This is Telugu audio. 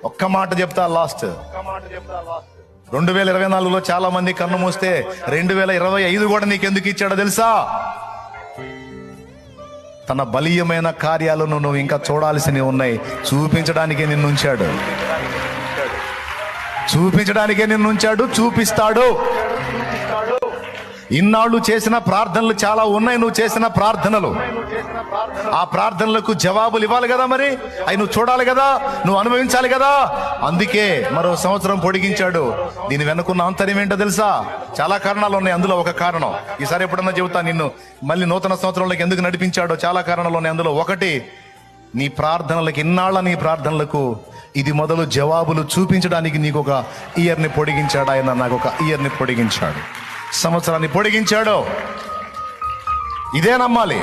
ఒక్క మాట చెప్తా లాస్ట్. 2024లో చాలా మంది కన్ను మూస్తే 2025 కూడా నీకెందుకు ఇచ్చాడో తెలుసా? తన బలీయమైన కార్యాలను నువ్వు ఇంకా చూడాల్సినవి ఉన్నాయి. చూపించడానికే నిన్నుంచాడు, చూపిస్తాడు. ఇన్నాళ్ళు చేసిన ప్రార్థనలు చాలా ఉన్నాయి. నువ్వు చేసిన ప్రార్థనలు, ఆ ప్రార్థనలకు జవాబులు ఇవ్వాలి కదా, మరి అవి నువ్వు చూడాలి కదా, నువ్వు అనుభవించాలి కదా. అందుకే మరో సంవత్సరం పొడిగించాడు. దీని వెనుకున్న ఆంతర్యం ఏంటో తెలుసా? చాలా కారణాలు ఉన్నాయి. అందులో ఒక కారణం ఈసారి ఎప్పుడన్నా చెబుతా, నిన్ను మళ్ళీ నూతన సంవత్సరంలోకి ఎందుకు నడిపించాడో చాలా కారణాలు ఉన్నాయి. అందులో ఒకటి, నీ ప్రార్థనలకు, ఇన్నాళ్ళ నీ ప్రార్థనలకు ఇది మొదలు జవాబులు చూపించడానికి నీకు ఒక ఇయర్ని పొడిగించాడు ఆయన. నాకు ఒక ఇయర్ని పొడిగించాడు, సంవత్సరాన్ని పొడిగించాడు. ఇదే నమ్మాలి.